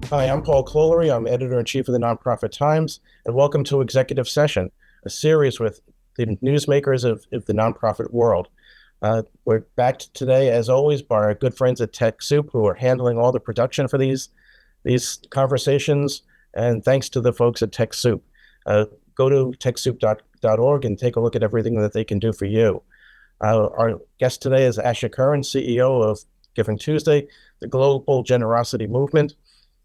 Hi, I'm Paul Clolery. I'm editor-in-chief of the Nonprofit Times, and welcome to Executive Session, a series with the newsmakers of the nonprofit world. We're backed today, as always, by our good friends at TechSoup, who are handling all the production for these conversations, and thanks to the folks at TechSoup. Go to TechSoup.org and take a look at everything that they can do for you. Our guest today is Asha Curran, CEO of GivingTuesday, the global generosity movement.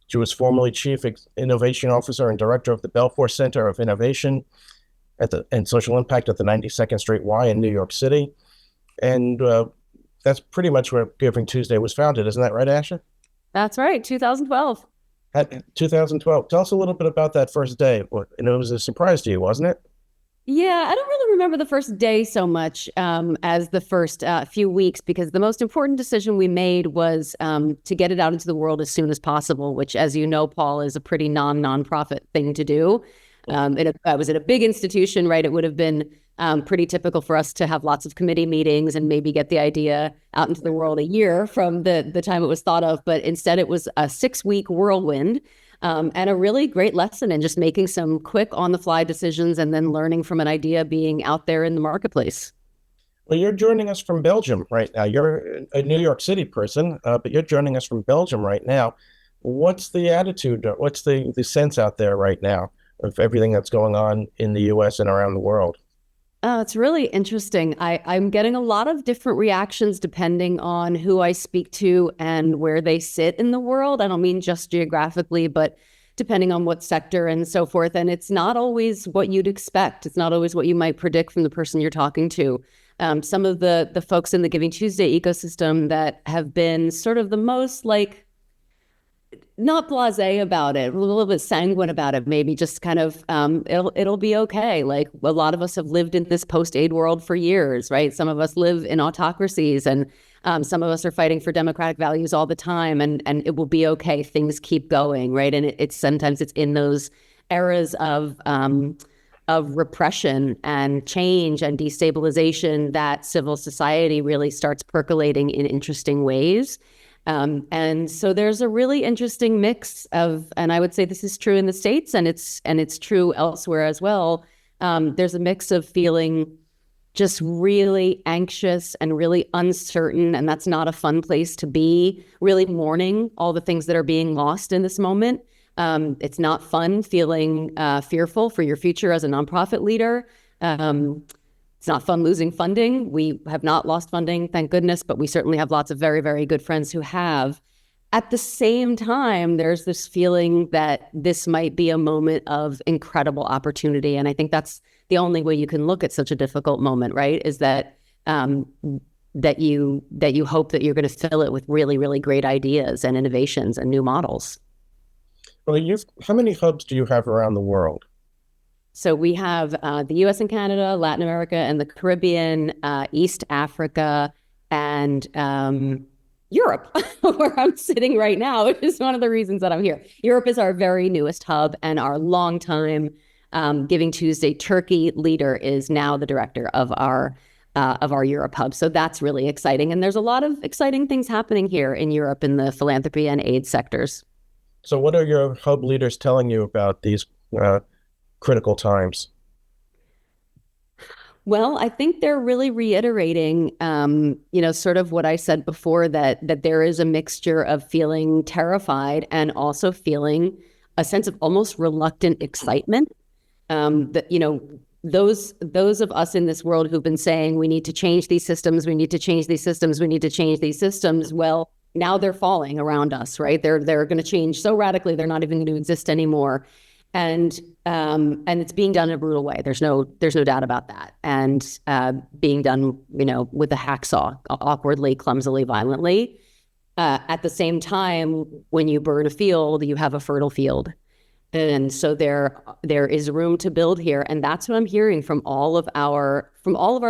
She was formerly Chief Innovation Officer and Director of the Belfort Center of Innovation and Social Impact at the 92nd Street Y in New York City. And that's pretty much where GivingTuesday was founded. Isn't that right, Asha? That's right, 2012. 2012. Tell us a little bit about that first day. And it was a surprise to you, wasn't it? Yeah, I don't really remember the first day so much as the first few weeks, because the most important decision we made was to get it out into the world as soon as possible, which, as you know, Paul, is a pretty nonprofit thing to do. I was at a big institution, right? It would have been pretty typical for us to have lots of committee meetings and maybe get the idea out into the world a year from the time it was thought of. But instead, it was a 6-week whirlwind. And a really great lesson in just making some quick on-the-fly decisions and then learning from an idea being out there in the marketplace. Well, you're joining us from Belgium right now. You're a New York City person, but you're joining us from Belgium right now. What's the attitude? What's the sense out there right now of everything that's going on in the U.S. and around the world? It's really interesting. I'm getting a lot of different reactions depending on who I speak to and where they sit in the world. I don't mean just geographically, but depending on what sector and so forth. And it's not always what you'd expect. It's not always what you might predict from the person you're talking to. Some of the folks in the GivingTuesday ecosystem that have been sort of the most not blasé about it, a little bit sanguine about it, maybe just kind of it'll be okay. Like, a lot of us have lived in this post-aid world for years, right? Some of us live in autocracies, and some of us are fighting for democratic values all the time, and it will be okay. Things keep going, right? And it's sometimes it's in those eras of repression and change and destabilization that civil society really starts percolating in interesting ways. And so there's a really interesting mix of, and I would say this is true in the States, and it's true elsewhere as well. There's a mix of feeling just really anxious and really uncertain, and that's not a fun place to be, really mourning all the things that are being lost in this moment. It's not fun feeling fearful for your future as a nonprofit leader. It's not fun losing funding. We have not lost funding, thank goodness, but we certainly have lots of very, very good friends who have. At the same time, there's this feeling that this might be a moment of incredible opportunity. And I think that's the only way you can look at such a difficult moment, right? Is that that you hope that you're going to fill it with really, really great ideas and innovations and new models. Well, how many hubs do you have around the world? So we have the U.S. and Canada, Latin America and the Caribbean, East Africa, and Europe, where I'm sitting right now, which is one of the reasons that I'm here. Europe is our very newest hub, and our longtime GivingTuesday Turkey leader is now the director of our Europe hub. So that's really exciting. And there's a lot of exciting things happening here in Europe in the philanthropy and aid sectors. So what are your hub leaders telling you about these critical times? Well, I think they're really reiterating, sort of what I said before, that there is a mixture of feeling terrified and also feeling a sense of almost reluctant excitement. Those of us in this world who've been saying we need to change these systems, we need to change these systems, we need to change these systems. Well, now they're falling around us, right? They're going to change so radically they're not even going to exist anymore. And it's being done in a brutal way. There's no doubt about that. And being done, with a hacksaw, awkwardly, clumsily, violently. At the same time, when you burn a field, you have a fertile field. And so there is room to build here. And that's what I'm hearing from all of our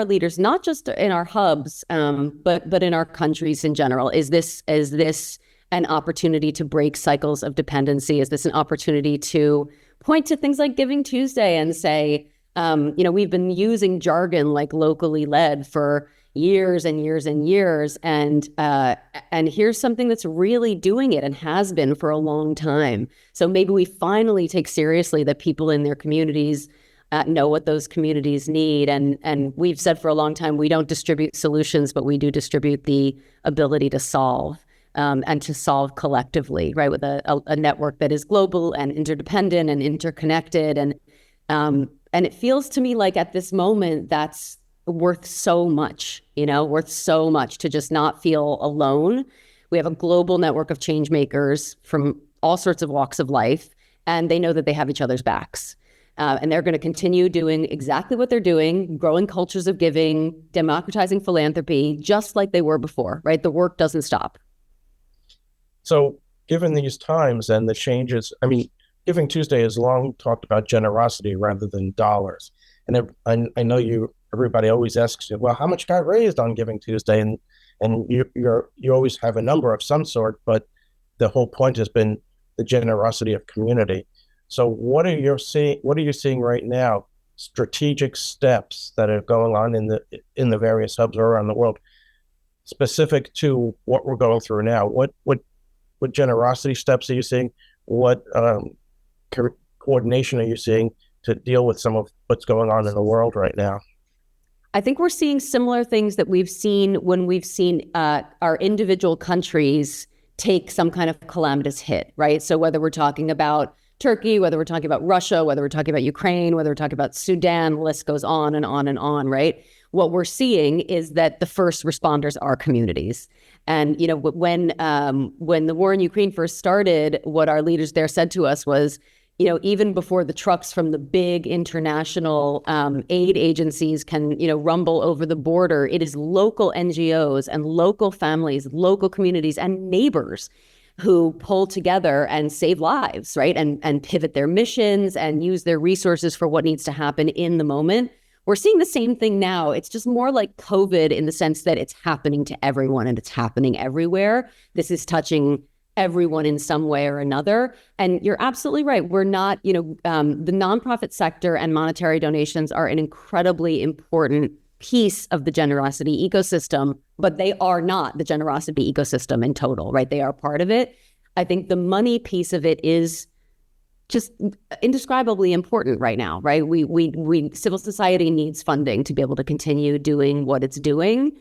leaders, not just in our hubs, but in our countries in general. Is this an opportunity to break cycles of dependency? Is this an opportunity to point to things like GivingTuesday and say, we've been using jargon like locally led for years and years and years. And here's something that's really doing it and has been for a long time. So maybe we finally take seriously that people in their communities know what those communities need. And we've said for a long time, we don't distribute solutions, but we do distribute the ability to solve. And to solve collectively, right, with a network that is global and interdependent and interconnected. And it feels to me like at this moment, that's worth so much, worth so much to just not feel alone. We have a global network of change makers from all sorts of walks of life, and they know that they have each other's backs. And they're going to continue doing exactly what they're doing, growing cultures of giving, democratizing philanthropy, just like they were before, right? The work doesn't stop. So given these times and the changes, I mean, Giving Tuesday has long talked about generosity rather than dollars. And I know everybody always asks you, well, how much got raised on Giving Tuesday? And you always have a number of some sort, but the whole point has been the generosity of community. So what are you seeing right now? Strategic steps that are going on in the various hubs around the world, specific to what we're going through now. What generosity steps are you seeing? What coordination are you seeing to deal with some of what's going on in the world right now? I think we're seeing similar things that we've seen when we've seen our individual countries take some kind of calamitous hit, right? So whether we're talking about Turkey, whether we're talking about Russia, whether we're talking about Ukraine, whether we're talking about Sudan, the list goes on and on and on, right? What we're seeing is that the first responders are communities. And, when the war in Ukraine first started, what our leaders there said to us was, even before the trucks from the big international aid agencies can, rumble over the border, it is local NGOs and local families, local communities and neighbors who pull together and save lives, right? And pivot their missions and use their resources for what needs to happen in the moment. We're seeing the same thing now. It's just more like COVID in the sense that it's happening to everyone and it's happening everywhere. This is touching everyone in some way or another. And you're absolutely right. We're not, the nonprofit sector and monetary donations are an incredibly important piece of the generosity ecosystem, but they are not the generosity ecosystem in total, right? They are part of it. I think the money piece of it is just indescribably important right now, right? We civil society needs funding to be able to continue doing what it's doing.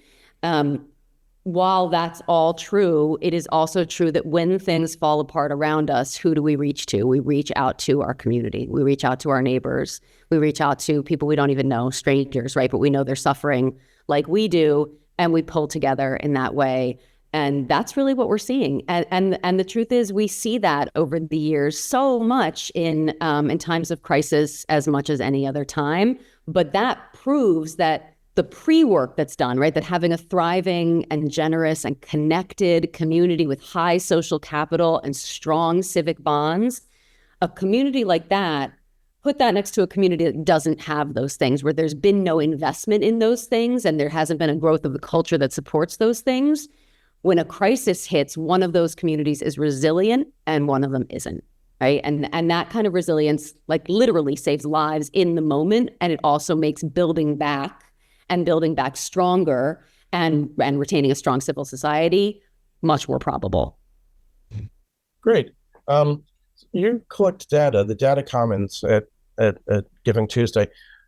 While that's all true, it is also true that when things fall apart around us, who do we reach to? We reach out to our community. We reach out to our neighbors. We reach out to people we don't even know, strangers, right? But we know they're suffering like we do, and we pull together in that way. And that's really what we're seeing. And the truth is, we see that over the years so much in times of crisis as much as any other time. But that proves that the pre-work that's done, right, that having a thriving and generous and connected community with high social capital and strong civic bonds, a community like that, put that next to a community that doesn't have those things, where there's been no investment in those things and there hasn't been a growth of the culture that supports those things. When a crisis hits, one of those communities is resilient and one of them isn't, right? And that kind of resilience, like, literally saves lives in the moment. And it also makes building back stronger and retaining a strong civil society much more probable. Great. You collect data, the data commons at Giving Tuesday.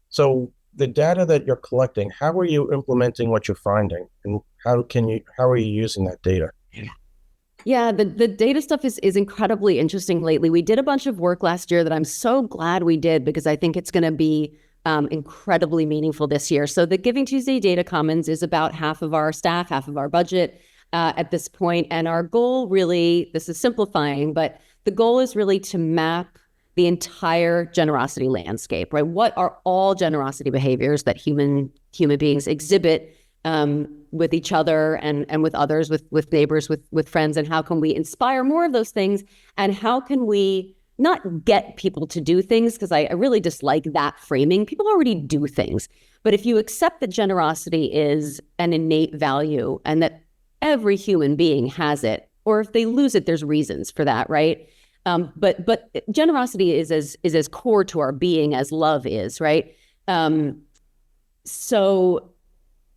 So the data that you're collecting, how are you implementing what you're finding, and how are you using that data? Yeah, the data stuff is incredibly interesting lately. We did a bunch of work last year that I'm so glad we did, because I think it's going to be incredibly meaningful this year. So the Giving Tuesday Data Commons is about half of our staff, half of our budget at this point. And our goal, really, this is simplifying, but the goal is really to map the entire generosity landscape, right? What are all generosity behaviors that human beings exhibit with each other and with others, with neighbors, with friends, and how can we inspire more of those things? And how can we not get people to do things, because I really dislike that framing. People already do things. But if you accept that generosity is an innate value and that every human being has it, or if they lose it, there's reasons for that, right? But generosity is as core to our being as love is, right? So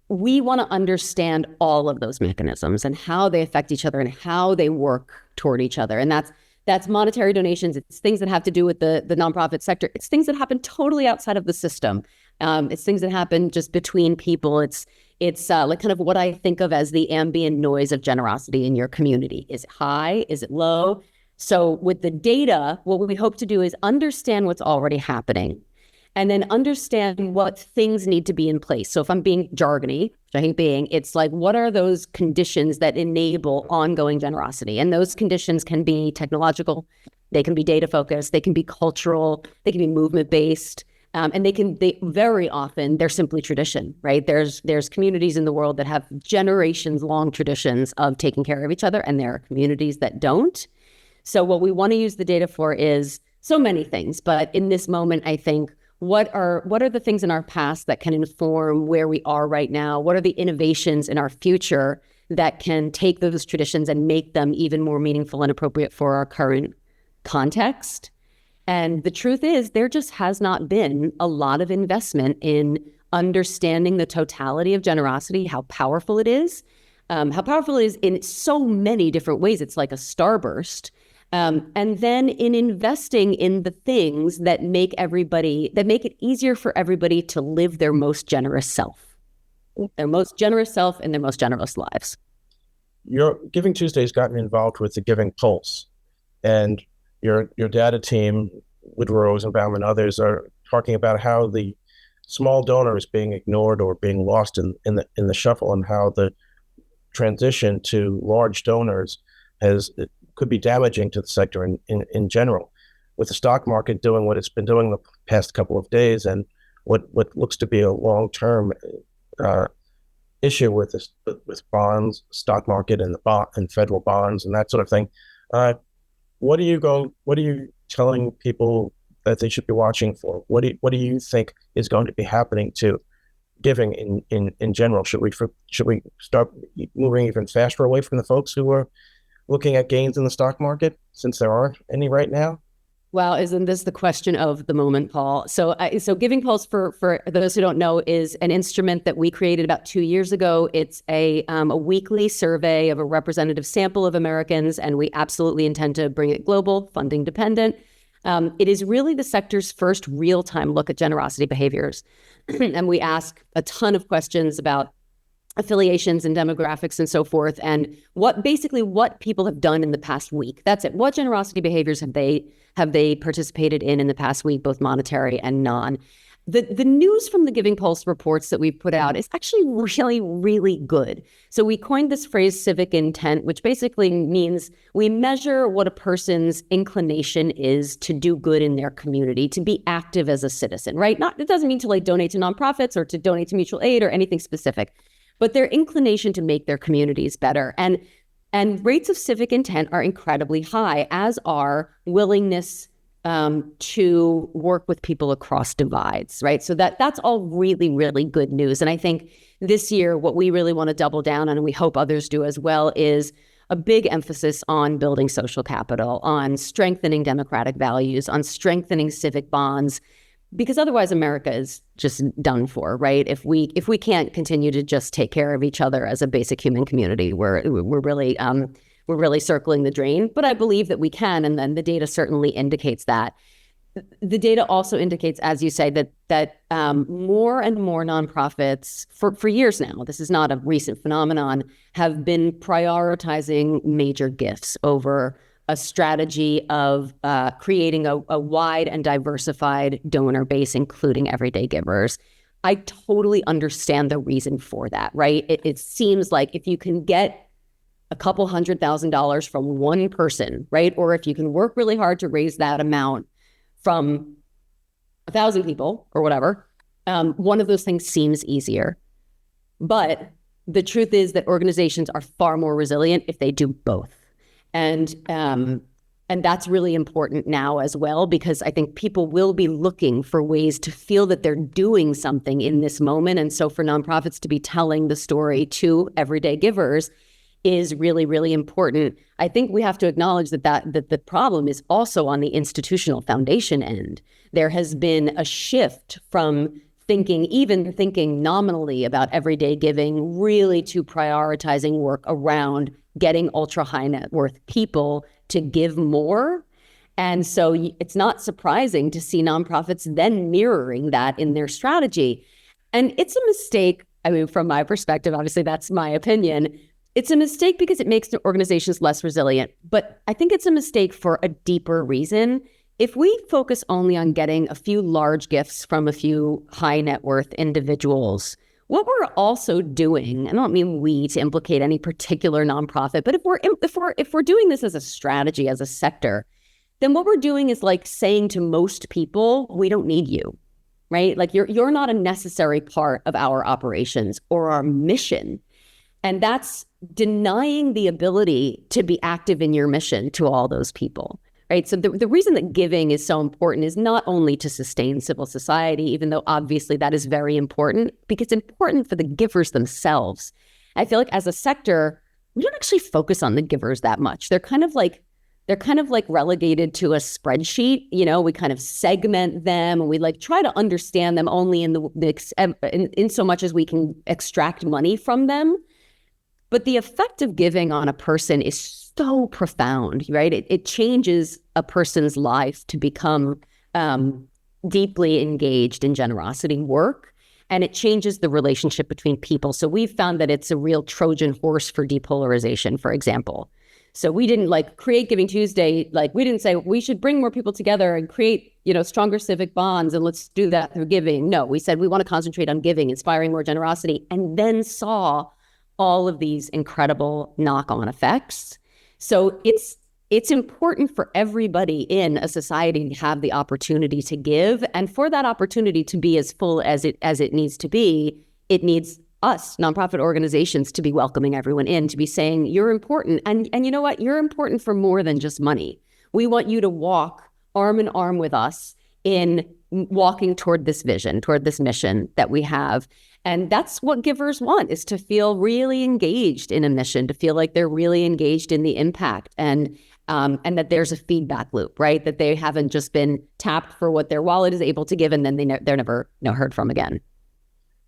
we want to understand all of those mechanisms and how they affect each other and how they work toward each other. And that's monetary donations. It's things that have to do with the nonprofit sector. It's things that happen totally outside of the system. It's things that happen just between people. It's like kind of what I think of as the ambient noise of generosity in your community. Is it high? Is it low? So with the data, what we hope to do is understand what's already happening and then understand what things need to be in place. So if I'm being jargony, which I hate being, it's like, what are those conditions that enable ongoing generosity? And those conditions can be technological, they can be data focused, they can be cultural, they can be movement based. And they very often, they're simply tradition, right? There's communities in the world that have generations long traditions of taking care of each other, and there are communities that don't. So what we want to use the data for is so many things, but in this moment, I think, what are the things in our past that can inform where we are right now? What are the innovations in our future that can take those traditions and make them even more meaningful and appropriate for our current context? And the truth is, there just has not been a lot of investment in understanding the totality of generosity, how powerful it is in so many different ways. It's like a starburst. And then in investing in the things that make it easier for everybody to live their most generous self in their most generous lives. Your Giving Tuesday's gotten involved with the Giving Pulse, and your data team with Rosenbaum and others are talking about how the small donor is being ignored or being lost in the shuffle, and how the transition to large donors could be damaging to the sector in general, with the stock market doing what it's been doing the past couple of days, and what looks to be a long-term issue with bonds, stock market, and and federal bonds and that sort of thing. What are you telling people that they should be watching for? What do you think is going to be happening to giving in general? Should we start moving even faster away from the folks who are looking at gains in the stock market, since there aren't any right now? Well, isn't this the question of the moment, Paul? So Giving Pulse, for those who don't know, is an instrument that we created about 2 years ago. It's a weekly survey of a representative sample of Americans, and we absolutely intend to bring it global, funding dependent. It is really the sector's first real-time look at generosity behaviors. And we ask a ton of questions about affiliations and demographics and so forth, and what people have done in the past week. That's it. What generosity behaviors have they participated in the past week, both monetary and non? The news from the Giving Pulse reports that we've put out is actually really, really good. So we coined this phrase civic intent, which basically means we measure what a person's inclination is to do good in their community, to be active as a citizen, right? It doesn't mean to like donate to nonprofits or to donate to mutual aid or anything specific, but their inclination to make their communities better. And rates of civic intent are incredibly high, as are willingness to work with people across divides, right? So that's all really, really good news. And I think this year, what we really want to double down on, and we hope others do as well, is a big emphasis on building social capital, on strengthening democratic values, on strengthening civic bonds, because otherwise America is just done for, right? If we can't continue to just take care of each other as a basic human community, we're really circling the drain. But I believe that we can, and then the data certainly indicates that. The data also indicates, as you say, that more and more nonprofits for years now, this is not a recent phenomenon, have been prioritizing major gifts over a strategy of creating a wide and diversified donor base, including everyday givers. I totally understand the reason for that, right? It seems like if you can get a couple $100,000 from one person, right? Or if you can work really hard to raise that amount from 1,000 people or whatever, one of those things seems easier. But the truth is that organizations are far more resilient if they do both. And that's really important now as well, because I think people will be looking for ways to feel that they're doing something in this moment. And so for nonprofits to be telling the story to everyday givers is really, really important. I think we have to acknowledge that the problem is also on the institutional foundation end. There has been a shift from even thinking nominally about everyday giving, really to prioritizing work around getting ultra high net worth people to give more. And so it's not surprising to see nonprofits then mirroring that in their strategy. And it's a mistake. I mean, from my perspective, obviously that's my opinion. It's a mistake because it makes the organizations less resilient. But I think it's a mistake for a deeper reason. If we focus only on getting a few large gifts from a few high net worth individuals, what we're also doing, I don't mean we to implicate any particular nonprofit, but if we're doing this as a strategy, as a sector, then what we're doing is like saying to most people, we don't need you, right? Like you're not a necessary part of our operations or our mission. And that's denying the ability to be active in your mission to all those people. Right. So the reason that giving is so important is not only to sustain civil society, even though obviously that is very important, because it's important for the givers themselves. I feel like as a sector, we don't actually focus on the givers that much. They're kind of like relegated to a spreadsheet. You know, we kind of segment them and we like try to understand them only in so much as we can extract money from them. But the effect of giving on a person is so profound, right? It changes a person's life to become deeply engaged in generosity work, and it changes the relationship between people. So we've found that it's a real Trojan horse for depolarization, for example. So we didn't like create Giving Tuesday, like we didn't say we should bring more people together and create, stronger civic bonds and let's do that through giving. No, we said we want to concentrate on giving, inspiring more generosity, and then saw all of these incredible knock-on effects. So it's important for everybody in a society to have the opportunity to give, and for that opportunity to be as full as it needs to be, it needs us, nonprofit organizations, to be welcoming everyone in, to be saying you're important, and you know what, you're important for more than just money. We want you to walk arm in arm with us in walking toward this vision, toward this mission that we have. And that's what givers want, is to feel really engaged in a mission, to feel like they're really engaged in the impact, and that there's a feedback loop, right? That they haven't just been tapped for what their wallet is able to give, and then they're never heard from again.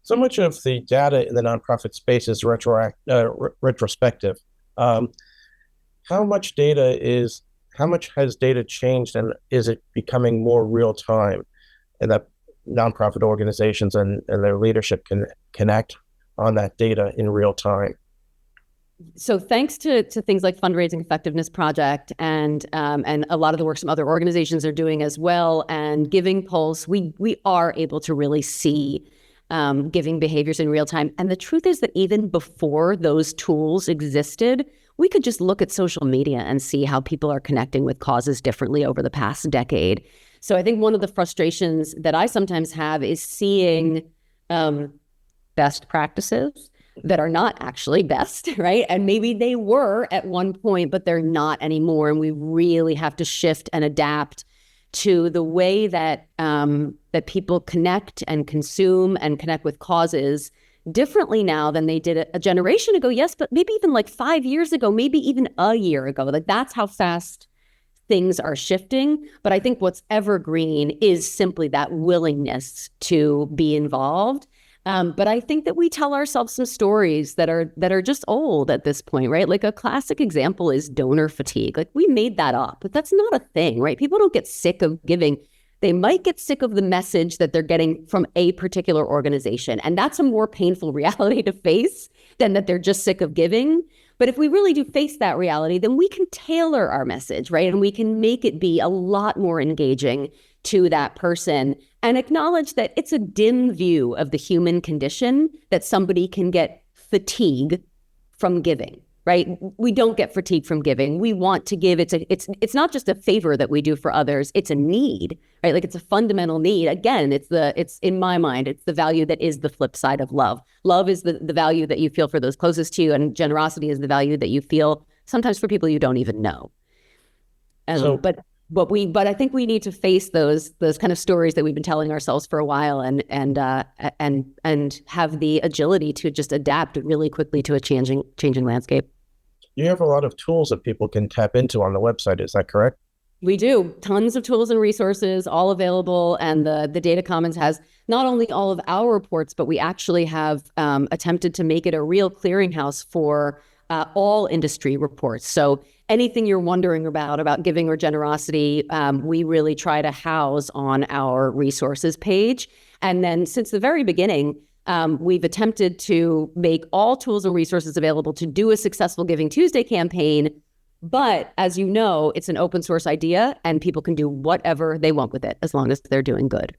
So much of the data in the nonprofit space is retrospective. How much has data changed, and is it becoming more real time, and that nonprofit organizations and their leadership can connect on that data in real time? So thanks to things like Fundraising Effectiveness Project and a lot of the work some other organizations are doing as well, and Giving Pulse, we are able to really see giving behaviors in real time. And the truth is that even before those tools existed, we could just look at social media and see how people are connecting with causes differently over the past decade. So I think one of the frustrations that I sometimes have is seeing best practices that are not actually best, right? And maybe they were at one point, but they're not anymore. And we really have to shift and adapt to the way that that people connect and consume and connect with causes differently now than they did a generation ago. Yes, but maybe even like 5 years ago, maybe even a year ago. Like that's how fast things are shifting. But I think what's evergreen is simply that willingness to be involved. But I think that we tell ourselves some stories that are just old at this point, right? Like a classic example is donor fatigue. Like we made that up, but that's not a thing, right? People don't get sick of giving. They might get sick of the message that they're getting from a particular organization. And that's a more painful reality to face than that they're just sick of giving. But if we really do face that reality, then we can tailor our message, right? And we can make it be a lot more engaging to that person and acknowledge that it's a dim view of the human condition that somebody can get fatigue from giving, right? We don't get fatigue from giving. We want to give. It's not just a favor that we do for others. It's a need, right? Like it's a fundamental need. Again, it's in my mind, it's the value that is the flip side of love. Love is the value that you feel for those closest to you, and generosity is the value that you feel sometimes for people you don't even know. But I think we need to face those kind of stories that we've been telling ourselves for a while, and have the agility to just adapt really quickly to a changing landscape. You have a lot of tools that people can tap into on the website. Is that correct? We do. Tons of tools and resources, all available. And the Data Commons has not only all of our reports, but we actually have attempted to make it a real clearinghouse for all industry reports. So anything you're wondering about giving or generosity, we really try to house on our resources page. And then since the very beginning, we've attempted to make all tools and resources available to do a successful Giving Tuesday campaign. But as you know, it's an open source idea and people can do whatever they want with it as long as they're doing good.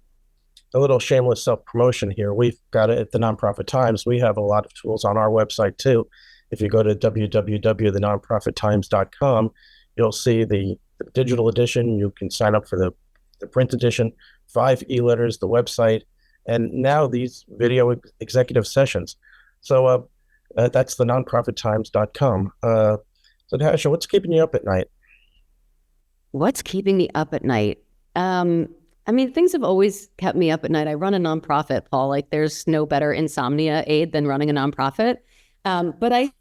A little shameless self-promotion here. We've got it at the Nonprofit Times. We have a lot of tools on our website too. If you go to www.thenonprofittimes.com, you'll see the digital edition. You can sign up for the print edition, 5 e-letters, the website, and now these video executive sessions. So that's the nonprofittimes.com. So Asha, what's keeping you up at night? What's keeping me up at night? I mean, things have always kept me up at night. I run a nonprofit, Paul. Like, there's no better insomnia aid than running a nonprofit. But I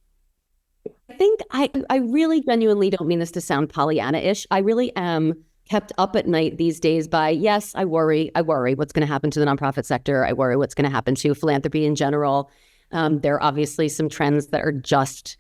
think I really genuinely don't mean this to sound Pollyanna-ish. I really am kept up at night these days by, yes, I worry what's going to happen to the nonprofit sector. I worry what's going to happen to philanthropy in general. There are obviously some trends that are just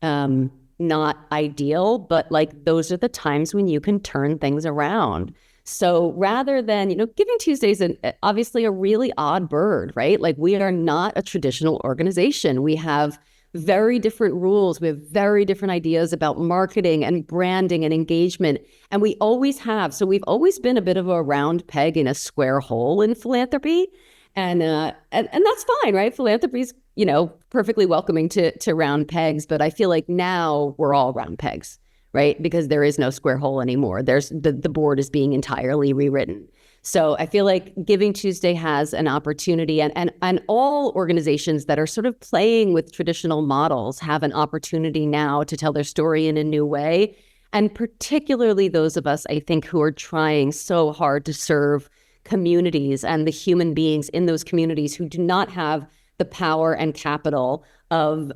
not ideal, but like those are the times when you can turn things around. So rather than, Giving Tuesday is obviously a really odd bird, right? Like, we are not a traditional organization. We have very different rules. We have very different ideas about marketing and branding and engagement. And we always have. So we've always been a bit of a round peg in a square hole in philanthropy. And that's fine, right? Philanthropy's, perfectly welcoming to round pegs. But I feel like now we're all round pegs, right? Because there is no square hole anymore. There's the board is being entirely rewritten. So I feel like Giving Tuesday has an opportunity, and all organizations that are sort of playing with traditional models have an opportunity now to tell their story in a new way. And particularly those of us, I think, who are trying so hard to serve communities and the human beings in those communities who do not have the power and capital of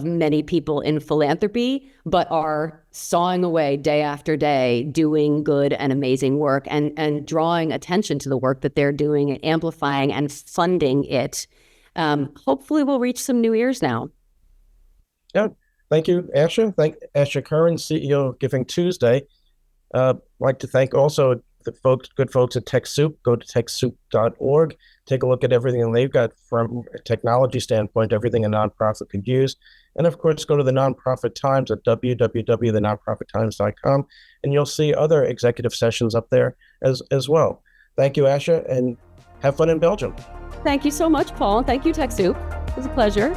many people in philanthropy, but are sawing away day after day, doing good and amazing work and drawing attention to the work that they're doing and amplifying and funding it. Hopefully we'll reach some new ears now. Yeah. Thank you, Asha. Thank Asha Curran, CEO of Giving Tuesday. I'd like to thank also the good folks at TechSoup. Go to TechSoup.org. Take a look at everything they've got from a technology standpoint, everything a nonprofit could use. And of course, go to the Nonprofit Times at www.thenonprofittimes.com, and you'll see other executive sessions up there as well. Thank you, Asha, and have fun in Belgium. Thank you so much, Paul. Thank you, TechSoup. It was a pleasure.